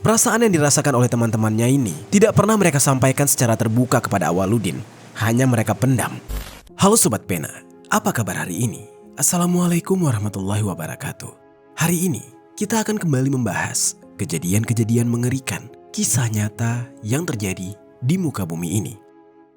Perasaan yang dirasakan oleh teman-temannya ini tidak pernah mereka sampaikan secara terbuka kepada Awaludin. Hanya mereka pendam. Halo Sobat Pena, apa kabar hari ini? Assalamualaikum warahmatullahi wabarakatuh. Hari ini kita akan kembali membahas kejadian-kejadian mengerikan, kisah nyata yang terjadi di muka bumi ini.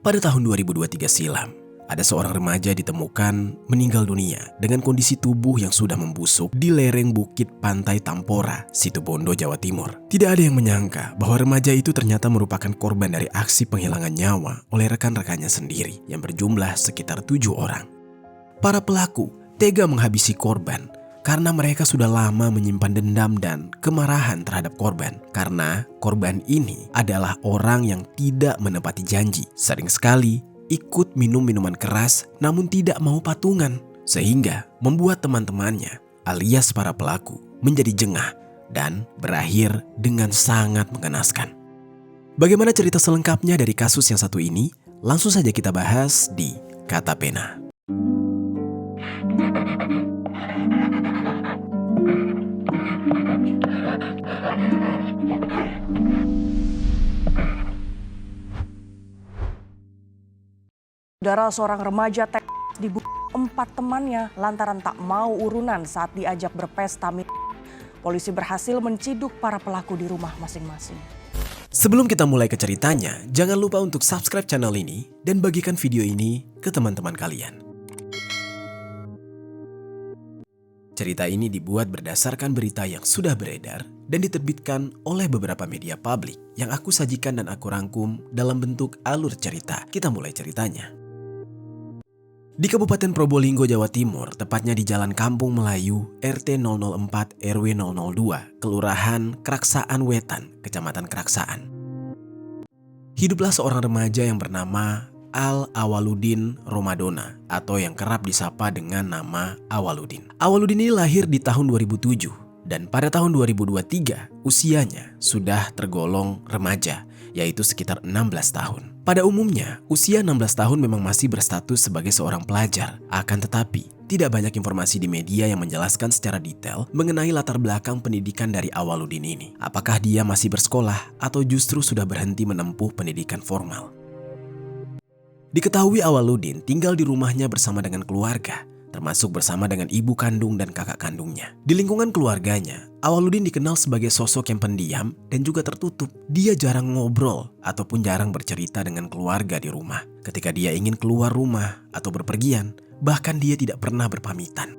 Pada tahun 2023 silam, ada seorang remaja ditemukan meninggal dunia dengan kondisi tubuh yang sudah membusuk di lereng bukit Pantai Tampora, Situbondo, Jawa Timur. Tidak ada yang menyangka bahwa remaja itu ternyata merupakan korban dari aksi penghilangan nyawa oleh rekan-rekannya sendiri yang berjumlah sekitar 7 orang. Para pelaku tega menghabisi korban karena mereka sudah lama menyimpan dendam dan kemarahan terhadap korban. Karena korban ini adalah orang yang tidak menepati janji. Sering sekali ikut minum minuman keras namun tidak mau patungan, sehingga membuat teman-temannya alias para pelaku menjadi jengah dan berakhir dengan sangat mengenaskan. Bagaimana cerita selengkapnya dari kasus yang satu ini? Langsung saja kita bahas di Kata Pena. Saudara, seorang remaja dibunuh 4 temannya lantaran tak mau urunan saat diajak berpesta. Polisi berhasil menciduk para pelaku di rumah masing-masing. Sebelum kita mulai ke ceritanya, jangan lupa untuk subscribe channel ini dan bagikan video ini ke teman-teman kalian. Cerita ini dibuat berdasarkan berita yang sudah beredar dan diterbitkan oleh beberapa media publik yang aku sajikan dan aku rangkum dalam bentuk alur cerita. Kita mulai ceritanya. Di Kabupaten Probolinggo, Jawa Timur, tepatnya di Jalan Kampung Melayu, RT 004 RW 002, Kelurahan Keraksaan Wetan, Kecamatan Keraksaan. Hiduplah seorang remaja yang bernama Al-Awaludin Romadona atau yang kerap disapa dengan nama Awaludin. Awaludin ini lahir di tahun 2007 dan pada tahun 2023 usianya sudah tergolong remaja, yaitu sekitar 16 tahun. Pada umumnya, usia 16 tahun memang masih berstatus sebagai seorang pelajar. Akan tetapi, tidak banyak informasi di media yang menjelaskan secara detail mengenai latar belakang pendidikan dari Awaludin ini. Apakah dia masih bersekolah atau justru sudah berhenti menempuh pendidikan formal? Diketahui Awaludin tinggal di rumahnya bersama dengan keluarga, termasuk bersama dengan ibu kandung dan kakak kandungnya. Di lingkungan keluarganya, Awaludin dikenal sebagai sosok yang pendiam dan juga tertutup. Dia jarang ngobrol ataupun jarang bercerita dengan keluarga di rumah. Ketika dia ingin keluar rumah atau berpergian, bahkan dia tidak pernah berpamitan.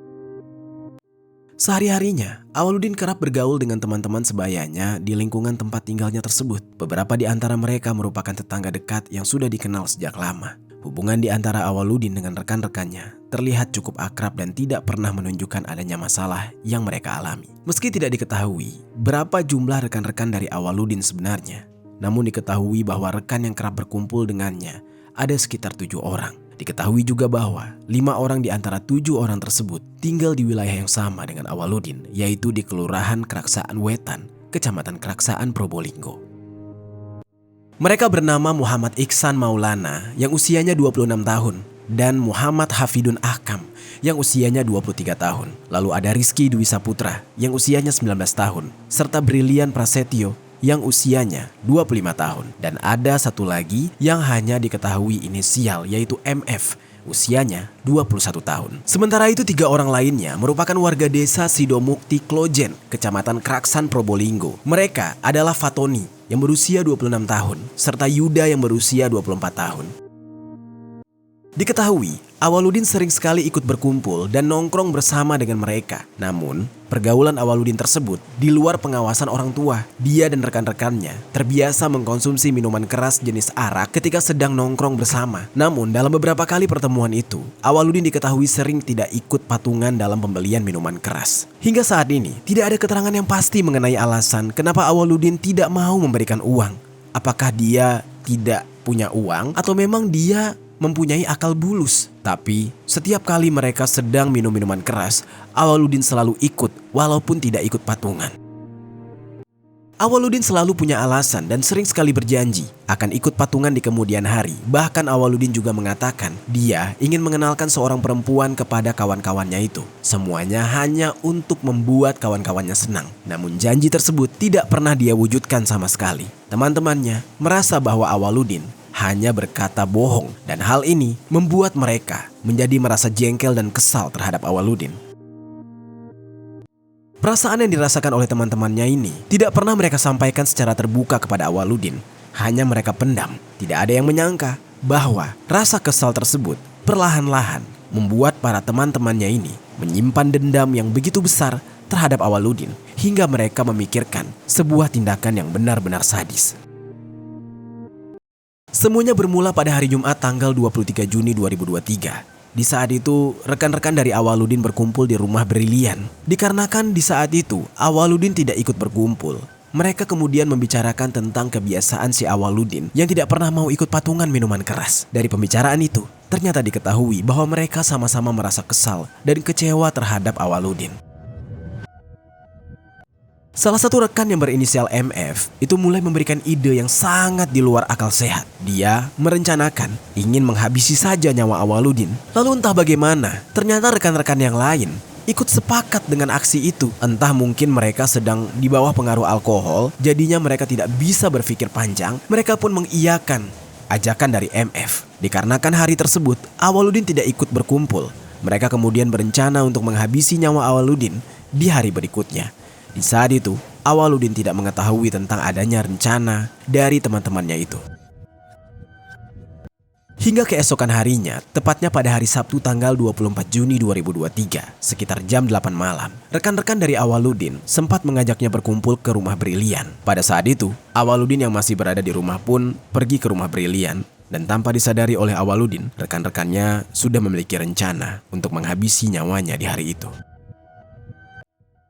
Sehari-harinya, Awaludin kerap bergaul dengan teman-teman sebayanya di lingkungan tempat tinggalnya tersebut. Beberapa di antara mereka merupakan tetangga dekat yang sudah dikenal sejak lama. Hubungan di antara Awaludin dengan rekan-rekannya terlihat cukup akrab dan tidak pernah menunjukkan adanya masalah yang mereka alami. Meski tidak diketahui berapa jumlah rekan-rekan dari Awaludin sebenarnya, namun diketahui bahwa rekan yang kerap berkumpul dengannya ada sekitar 7 orang. Diketahui juga bahwa 5 orang di antara 7 orang tersebut tinggal di wilayah yang sama dengan Awaludin, yaitu di Kelurahan Keraksaan Wetan, Kecamatan Keraksaan, Probolinggo. Mereka bernama Muhammad Iksan Maulana yang usianya 26 tahun dan Muhammad Hafidun Ahkam yang usianya 23 tahun. Lalu ada Rizky Dwi Saputra yang usianya 19 tahun serta Brilian Prasetyo yang usianya 25 tahun. Dan ada satu lagi yang hanya diketahui inisial yaitu MF, usianya 21 tahun. Sementara itu 3 orang lainnya merupakan warga desa Sidomukti Klojen, Kecamatan Keraksaan, Probolinggo. Mereka adalah Fatoni yang berusia 26 tahun serta Yuda yang berusia 24 tahun. Diketahui, Awaludin sering sekali ikut berkumpul dan nongkrong bersama dengan mereka. Namun, pergaulan Awaludin tersebut di luar pengawasan orang tua. Dia dan rekan-rekannya terbiasa mengkonsumsi minuman keras jenis arak ketika sedang nongkrong bersama. Namun, dalam beberapa kali pertemuan itu, Awaludin diketahui sering tidak ikut patungan dalam pembelian minuman keras. Hingga saat ini, tidak ada keterangan yang pasti mengenai alasan kenapa Awaludin tidak mau memberikan uang. Apakah dia tidak punya uang atau memang dia mempunyai akal bulus. Tapi setiap kali mereka sedang minum minuman keras, Awaludin selalu ikut walaupun tidak ikut patungan. Awaludin selalu punya alasan dan sering sekali berjanji akan ikut patungan di kemudian hari. Bahkan Awaludin juga mengatakan dia ingin mengenalkan seorang perempuan kepada kawan-kawannya itu. Semuanya hanya untuk membuat kawan-kawannya senang. Namun janji tersebut tidak pernah dia wujudkan sama sekali. Teman-temannya merasa bahwa Awaludin hanya berkata bohong dan hal ini membuat mereka menjadi merasa jengkel dan kesal terhadap Awaludin. Perasaan yang dirasakan oleh teman-temannya ini tidak pernah mereka sampaikan secara terbuka kepada Awaludin. Hanya mereka pendam. Tidak ada yang menyangka bahwa rasa kesal tersebut perlahan-lahan membuat para teman-temannya ini menyimpan dendam yang begitu besar terhadap Awaludin hingga mereka memikirkan sebuah tindakan yang benar-benar sadis. Semuanya bermula pada hari Jumat tanggal 23 Juni 2023. Di saat itu, rekan-rekan dari Awaludin berkumpul di rumah Brilian. Dikarenakan di saat itu, Awaludin tidak ikut berkumpul. Mereka kemudian membicarakan tentang kebiasaan si Awaludin yang tidak pernah mau ikut patungan minuman keras. Dari pembicaraan itu, ternyata diketahui bahwa mereka sama-sama merasa kesal dan kecewa terhadap Awaludin. Salah satu rekan yang berinisial MF itu mulai memberikan ide yang sangat di luar akal sehat. Dia merencanakan ingin menghabisi saja nyawa Awaludin. Lalu entah bagaimana, ternyata rekan-rekan yang lain ikut sepakat dengan aksi itu. Entah mungkin mereka sedang di bawah pengaruh alkohol, jadinya mereka tidak bisa berpikir panjang. Mereka pun mengiyakan ajakan dari MF. Dikarenakan hari tersebut, Awaludin tidak ikut berkumpul. Mereka kemudian berencana untuk menghabisi nyawa Awaludin di hari berikutnya. Di saat itu, Awaludin tidak mengetahui tentang adanya rencana dari teman-temannya itu. Hingga keesokan harinya, tepatnya pada hari Sabtu tanggal 24 Juni 2023, sekitar jam 8 malam, rekan-rekan dari Awaludin sempat mengajaknya berkumpul ke rumah Brilian. Pada saat itu, Awaludin yang masih berada di rumah pun pergi ke rumah Brilian. Dan tanpa disadari oleh Awaludin, rekan-rekannya sudah memiliki rencana untuk menghabisi nyawanya di hari itu.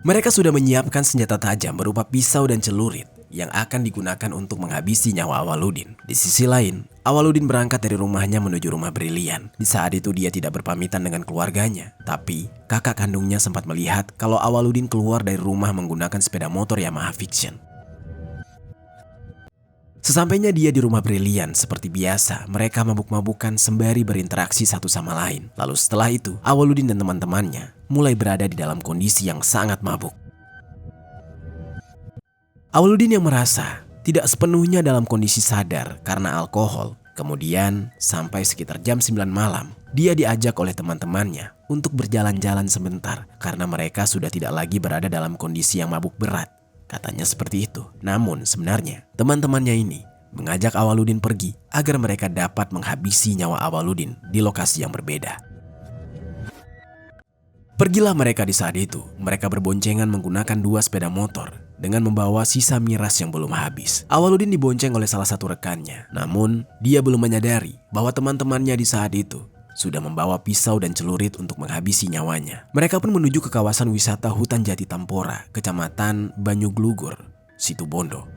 Mereka sudah menyiapkan senjata tajam berupa pisau dan celurit yang akan digunakan untuk menghabisi nyawa Awaludin. Di sisi lain, Awaludin berangkat dari rumahnya menuju rumah Brilian. Di saat itu dia tidak berpamitan dengan keluarganya. Tapi kakak kandungnya sempat melihat kalau Awaludin keluar dari rumah menggunakan sepeda motor Yamaha Vision. Sesampainya dia di rumah Brilian, seperti biasa, mereka mabuk-mabukan sembari berinteraksi satu sama lain. Lalu setelah itu, Awaludin dan teman-temannya mulai berada di dalam kondisi yang sangat mabuk. Awaludin yang merasa tidak sepenuhnya dalam kondisi sadar karena alkohol. Kemudian, sampai sekitar jam 9 malam, dia diajak oleh teman-temannya untuk berjalan-jalan sebentar karena mereka sudah tidak lagi berada dalam kondisi yang mabuk berat. Katanya seperti itu. Namun sebenarnya teman-temannya ini mengajak Awaludin pergi agar mereka dapat menghabisi nyawa Awaludin di lokasi yang berbeda. Pergilah mereka di saat itu. Mereka berboncengan menggunakan 2 sepeda motor dengan membawa sisa miras yang belum habis. Awaludin dibonceng oleh salah satu rekannya. Namun dia belum menyadari bahwa teman-temannya di saat itu sudah membawa pisau dan celurit untuk menghabisi nyawanya. Mereka pun menuju ke kawasan wisata Hutan Jati Tampora, Kecamatan Banyuglugur, Situbondo.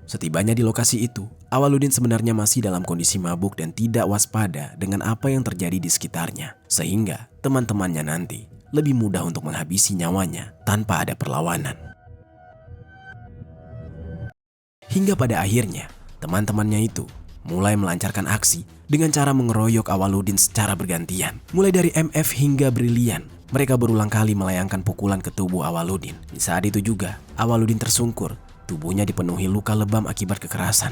Setibanya di lokasi itu, Awaludin sebenarnya masih dalam kondisi mabuk dan tidak waspada dengan apa yang terjadi di sekitarnya. Sehingga teman-temannya nanti lebih mudah untuk menghabisi nyawanya tanpa ada perlawanan. Hingga pada akhirnya, teman-temannya itu mulai melancarkan aksi dengan cara mengeroyok Awaludin secara bergantian. Mulai dari MF hingga Brilian, mereka berulang kali melayangkan pukulan ke tubuh Awaludin. Di saat itu juga, Awaludin tersungkur. Tubuhnya dipenuhi luka lebam akibat kekerasan.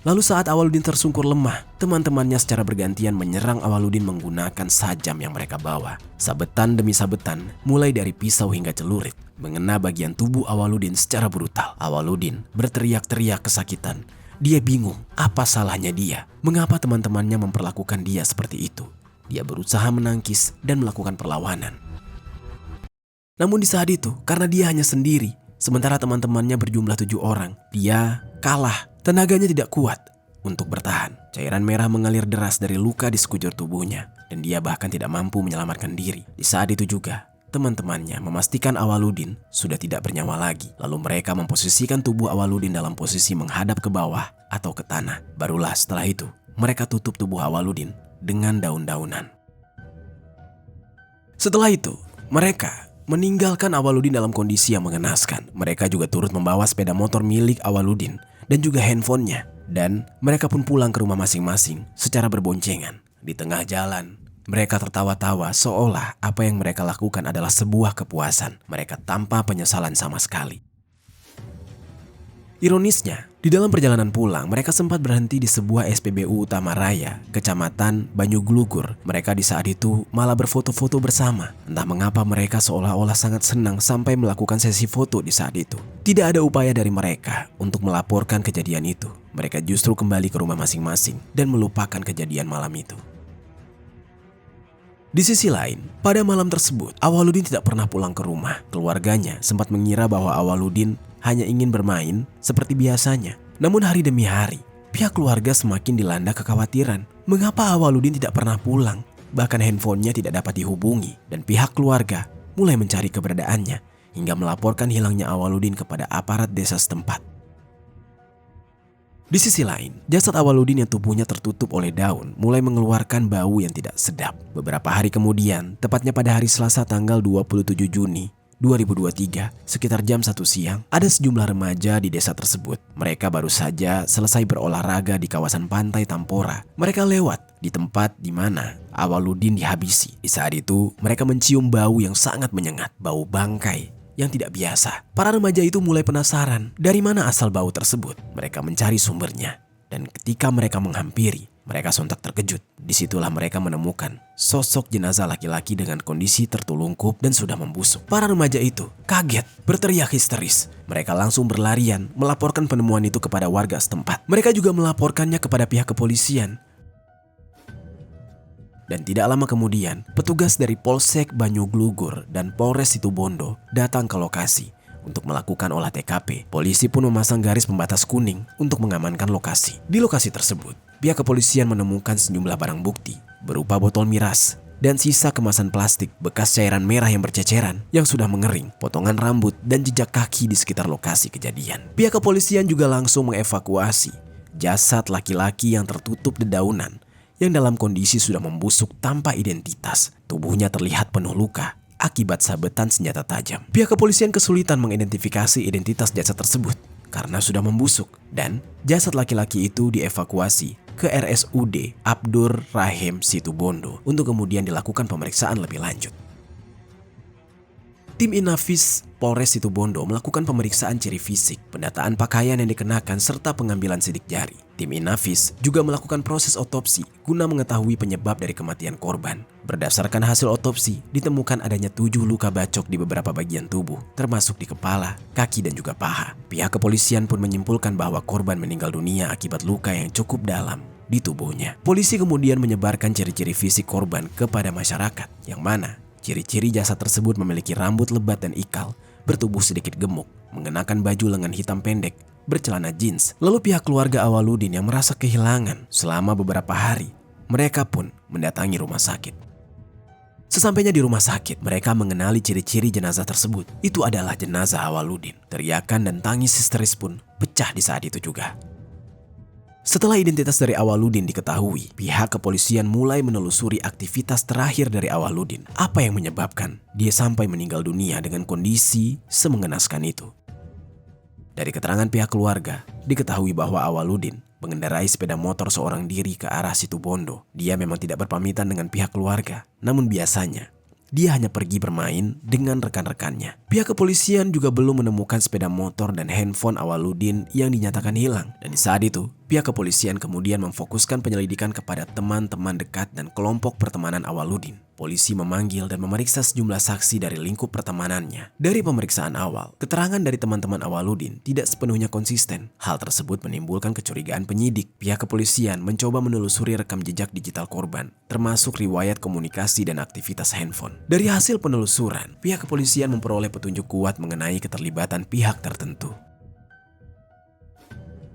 Lalu saat Awaludin tersungkur lemah, teman-temannya secara bergantian menyerang Awaludin menggunakan sajam yang mereka bawa. Sabetan demi sabetan, mulai dari pisau hingga celurit, mengena bagian tubuh Awaludin secara brutal. Awaludin berteriak-teriak kesakitan. Dia bingung apa salahnya dia. Mengapa teman-temannya memperlakukan dia seperti itu. Dia berusaha menangkis dan melakukan perlawanan. Namun di saat itu, karena dia hanya sendiri, sementara teman-temannya berjumlah 7 orang, dia kalah. Tenaganya tidak kuat untuk bertahan. Cairan merah mengalir deras dari luka di sekujur tubuhnya, dan dia bahkan tidak mampu menyelamatkan diri. Di saat itu juga, teman-temannya memastikan Awaludin sudah tidak bernyawa lagi. Lalu mereka memposisikan tubuh Awaludin dalam posisi menghadap ke bawah atau ke tanah. Barulah setelah itu, mereka tutup tubuh Awaludin dengan daun-daunan. Setelah itu, mereka Meninggalkan Awaludin dalam kondisi yang mengenaskan, mereka juga turut membawa sepeda motor milik Awaludin dan juga handphonenya. Dan mereka pun pulang ke rumah masing-masing secara berboncengan. Di tengah jalan, mereka tertawa-tawa seolah apa yang mereka lakukan adalah sebuah kepuasan. Mereka tanpa penyesalan sama sekali. Ironisnya, di dalam perjalanan pulang, mereka sempat berhenti di sebuah SPBU Utama Raya, Kecamatan Banyuglugur. Mereka di saat itu malah berfoto-foto bersama. Entah mengapa mereka seolah-olah sangat senang sampai melakukan sesi foto di saat itu. Tidak ada upaya dari mereka untuk melaporkan kejadian itu. Mereka justru kembali ke rumah masing-masing dan melupakan kejadian malam itu. Di sisi lain, pada malam tersebut, Awaludin tidak pernah pulang ke rumah. Keluarganya sempat mengira bahwa Awaludin hanya ingin bermain seperti biasanya. Namun hari demi hari, pihak keluarga semakin dilanda kekhawatiran. Mengapa Awaludin tidak pernah pulang? Bahkan handphonenya tidak dapat dihubungi dan pihak keluarga mulai mencari keberadaannya hingga melaporkan hilangnya Awaludin kepada aparat desa setempat. Di sisi lain, jasad Awaludin yang tubuhnya tertutup oleh daun mulai mengeluarkan bau yang tidak sedap. Beberapa hari kemudian, tepatnya pada hari Selasa tanggal 27 Juni 2023, sekitar jam 1 siang, ada sejumlah remaja di desa tersebut. Mereka baru saja selesai berolahraga di kawasan pantai Tampora. Mereka lewat di tempat di mana Awaludin dihabisi. Di saat itu, mereka mencium bau yang sangat menyengat, bau bangkai yang tidak biasa. Para remaja itu mulai penasaran dari mana asal bau tersebut. Mereka mencari sumbernya. Dan ketika mereka menghampiri, mereka sontak terkejut. Disitulah mereka menemukan sosok jenazah laki-laki dengan kondisi tertelungkup dan sudah membusuk. Para remaja itu kaget, berteriak histeris. Mereka langsung berlarian melaporkan penemuan itu kepada warga setempat. Mereka juga melaporkannya kepada pihak kepolisian. Dan tidak lama kemudian, petugas dari Polsek Banyuglugur dan Polres Situbondo datang ke lokasi untuk melakukan olah TKP. Polisi pun memasang garis pembatas kuning untuk mengamankan lokasi. Di lokasi tersebut, pihak kepolisian menemukan sejumlah barang bukti berupa botol miras dan sisa kemasan plastik, bekas cairan merah yang berceceran yang sudah mengering, potongan rambut, dan jejak kaki di sekitar lokasi kejadian. Pihak kepolisian juga langsung mengevakuasi jasad laki-laki yang tertutup dedaunan yang dalam kondisi sudah membusuk tanpa identitas. Tubuhnya terlihat penuh luka akibat sabetan senjata tajam. Pihak kepolisian kesulitan mengidentifikasi identitas jasad tersebut karena sudah membusuk, dan jasad laki-laki itu dievakuasi ke RSUD Abdur Rahim Situbondo untuk kemudian dilakukan pemeriksaan lebih lanjut. Tim Inafis Polres Situbondo melakukan pemeriksaan ciri fisik, pendataan pakaian yang dikenakan, serta pengambilan sidik jari. Tim Inafis juga melakukan proses otopsi guna mengetahui penyebab dari kematian korban. Berdasarkan hasil otopsi, ditemukan adanya 7 luka bacok di beberapa bagian tubuh, termasuk di kepala, kaki, dan juga paha. Pihak kepolisian pun menyimpulkan bahwa korban meninggal dunia akibat luka yang cukup dalam di tubuhnya. Polisi kemudian menyebarkan ciri-ciri fisik korban kepada masyarakat, yang mana ciri-ciri jasad tersebut memiliki rambut lebat dan ikal, bertubuh sedikit gemuk, mengenakan baju lengan hitam pendek, bercelana jeans. Lalu pihak keluarga Awaludin yang merasa kehilangan selama beberapa hari, mereka pun mendatangi rumah sakit. Sesampainya di rumah sakit, mereka mengenali ciri-ciri jenazah tersebut. Itu adalah jenazah Awaludin. Teriakan dan tangis histeris pun pecah di saat itu juga. Setelah identitas dari Awaludin diketahui, pihak kepolisian mulai menelusuri aktivitas terakhir dari Awaludin. Apa yang menyebabkan dia sampai meninggal dunia dengan kondisi semengenaskan itu? Dari keterangan pihak keluarga, diketahui bahwa Awaludin mengendarai sepeda motor seorang diri ke arah Situbondo. Dia memang tidak berpamitan dengan pihak keluarga, namun biasanya dia hanya pergi bermain dengan rekan-rekannya. Pihak kepolisian juga belum menemukan sepeda motor dan handphone Awaludin yang dinyatakan hilang. Dan di saat itu, pihak kepolisian kemudian memfokuskan penyelidikan kepada teman-teman dekat dan kelompok pertemanan Awaludin. Polisi memanggil dan memeriksa sejumlah saksi dari lingkup pertemanannya. Dari pemeriksaan awal, keterangan dari teman-teman Awaludin tidak sepenuhnya konsisten. Hal tersebut menimbulkan kecurigaan penyidik. Pihak kepolisian mencoba menelusuri rekam jejak digital korban, termasuk riwayat komunikasi dan aktivitas handphone. Dari hasil penelusuran, pihak kepolisian memperoleh petunjuk kuat mengenai keterlibatan pihak tertentu.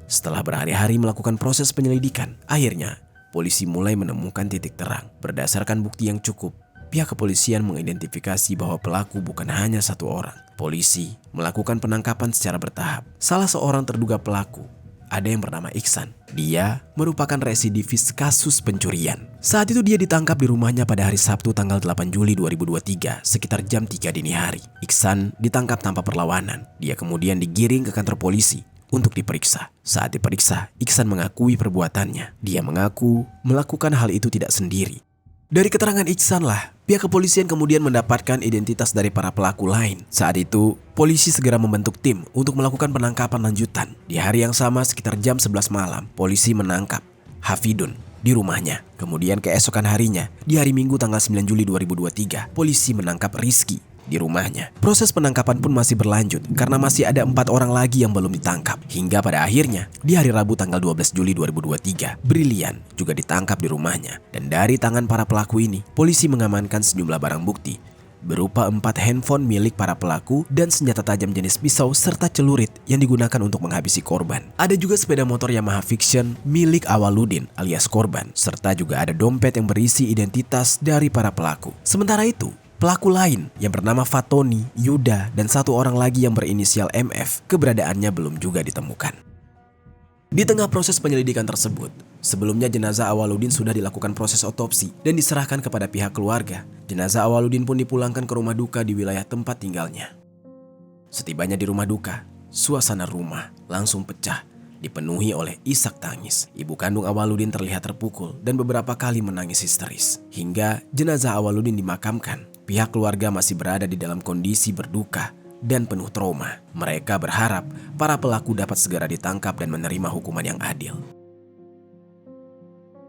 Setelah berhari-hari melakukan proses penyelidikan, akhirnya polisi mulai menemukan titik terang. Berdasarkan bukti yang cukup, pihak kepolisian mengidentifikasi bahwa pelaku bukan hanya satu orang. Polisi melakukan penangkapan secara bertahap. Salah seorang terduga pelaku ada yang bernama Iksan. Dia merupakan residivis kasus pencurian. Saat itu dia ditangkap di rumahnya pada hari Sabtu tanggal 8 Juli 2023 sekitar jam 3 dini hari. Iksan ditangkap tanpa perlawanan. Dia kemudian digiring ke kantor polisi untuk diperiksa. Saat diperiksa, Iksan mengakui perbuatannya. Dia mengaku melakukan hal itu tidak sendiri. Dari keterangan Iksan lah, pihak kepolisian kemudian mendapatkan identitas dari para pelaku lain. Saat itu, polisi segera membentuk tim untuk melakukan penangkapan lanjutan. Di hari yang sama sekitar jam 11 malam, polisi menangkap Hafidun di rumahnya. Kemudian keesokan harinya, di hari Minggu tanggal 9 Juli 2023, polisi menangkap Rizky di rumahnya. Proses penangkapan pun masih berlanjut karena masih ada 4 orang lagi yang belum ditangkap. Hingga pada akhirnya di hari Rabu tanggal 12 Juli 2023, Brilian juga ditangkap di rumahnya. Dan dari tangan para pelaku ini, polisi mengamankan sejumlah barang bukti berupa 4 handphone milik para pelaku dan senjata tajam jenis pisau serta celurit yang digunakan untuk menghabisi korban. Ada juga sepeda motor Yamaha Vision milik Awaludin alias korban, serta juga ada dompet yang berisi identitas dari para pelaku. Sementara itu, pelaku lain yang bernama Fatoni, Yuda, dan 1 orang lagi yang berinisial MF, keberadaannya belum juga ditemukan. Di tengah proses penyelidikan tersebut, sebelumnya jenazah Awaludin sudah dilakukan proses otopsi dan diserahkan kepada pihak keluarga. Jenazah Awaludin pun dipulangkan ke rumah duka di wilayah tempat tinggalnya. Setibanya di rumah duka, suasana rumah langsung pecah, dipenuhi oleh isak tangis. Ibu kandung Awaludin terlihat terpukul dan beberapa kali menangis histeris. Hingga jenazah Awaludin dimakamkan, pihak keluarga masih berada di dalam kondisi berduka dan penuh trauma. Mereka berharap para pelaku dapat segera ditangkap dan menerima hukuman yang adil.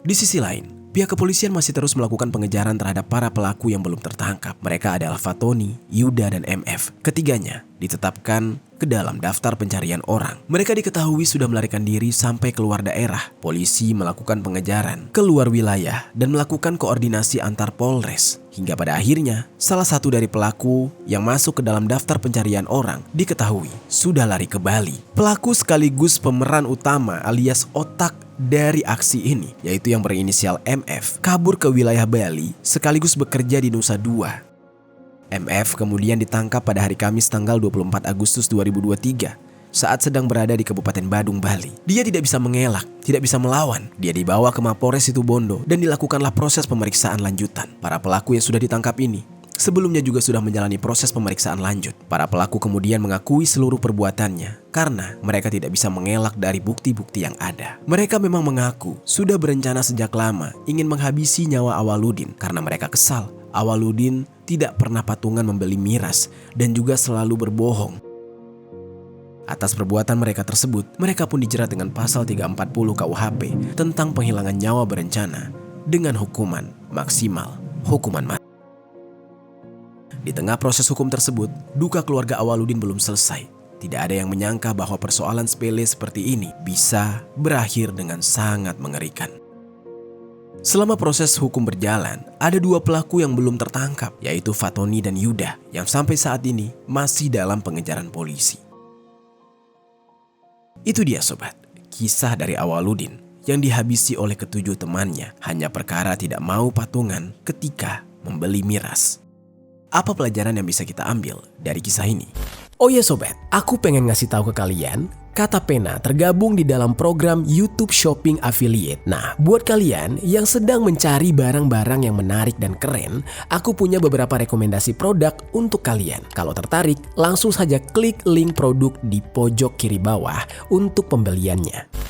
Di sisi lain, pihak kepolisian masih terus melakukan pengejaran terhadap para pelaku yang belum tertangkap. Mereka adalah Fatoni, Yuda, dan MF. Ketiganya ditetapkan ke dalam daftar pencarian orang. Mereka diketahui sudah melarikan diri sampai keluar daerah. Polisi melakukan pengejaran keluar wilayah dan melakukan koordinasi antar polres. Hingga pada akhirnya, salah satu dari pelaku yang masuk ke dalam daftar pencarian orang diketahui sudah lari ke Bali. Pelaku sekaligus pemeran utama alias otak dari aksi ini, yaitu yang berinisial MF, kabur ke wilayah Bali sekaligus bekerja di Nusa Dua. MF kemudian ditangkap pada hari Kamis tanggal 24 Agustus 2023 saat sedang berada di Kabupaten Badung, Bali. Dia tidak bisa mengelak, tidak bisa melawan. Dia dibawa ke Mapolres Situbondo dan dilakukanlah proses pemeriksaan lanjutan. Para pelaku yang sudah ditangkap ini sebelumnya juga sudah menjalani proses pemeriksaan lanjut. Para pelaku kemudian mengakui seluruh perbuatannya karena mereka tidak bisa mengelak dari bukti-bukti yang ada. Mereka memang mengaku sudah berencana sejak lama ingin menghabisi nyawa Awaludin karena mereka kesal. Awaludin tidak pernah patungan membeli miras dan juga selalu berbohong. Atas perbuatan mereka tersebut, mereka pun dijerat dengan pasal 340 KUHP tentang penghilangan nyawa berencana dengan hukuman maksimal hukuman mati. Di tengah proses hukum tersebut, duka keluarga Awaludin belum selesai. Tidak ada yang menyangka bahwa persoalan sepele seperti ini bisa berakhir dengan sangat mengerikan. Selama proses hukum berjalan, ada 2 pelaku yang belum tertangkap, yaitu Fatoni dan Yuda, yang sampai saat ini masih dalam pengejaran polisi. Itu dia sobat, kisah dari Awaludin yang dihabisi oleh ke-7 temannya hanya perkara tidak mau patungan ketika membeli miras. Apa pelajaran yang bisa kita ambil dari kisah ini? Oh ya sobat, aku pengen ngasih tahu ke kalian, Kata Pena tergabung di dalam program YouTube Shopping Affiliate. Nah, buat kalian yang sedang mencari barang-barang yang menarik dan keren, aku punya beberapa rekomendasi produk untuk kalian. Kalau tertarik, langsung saja klik link produk di pojok kiri bawah untuk pembeliannya.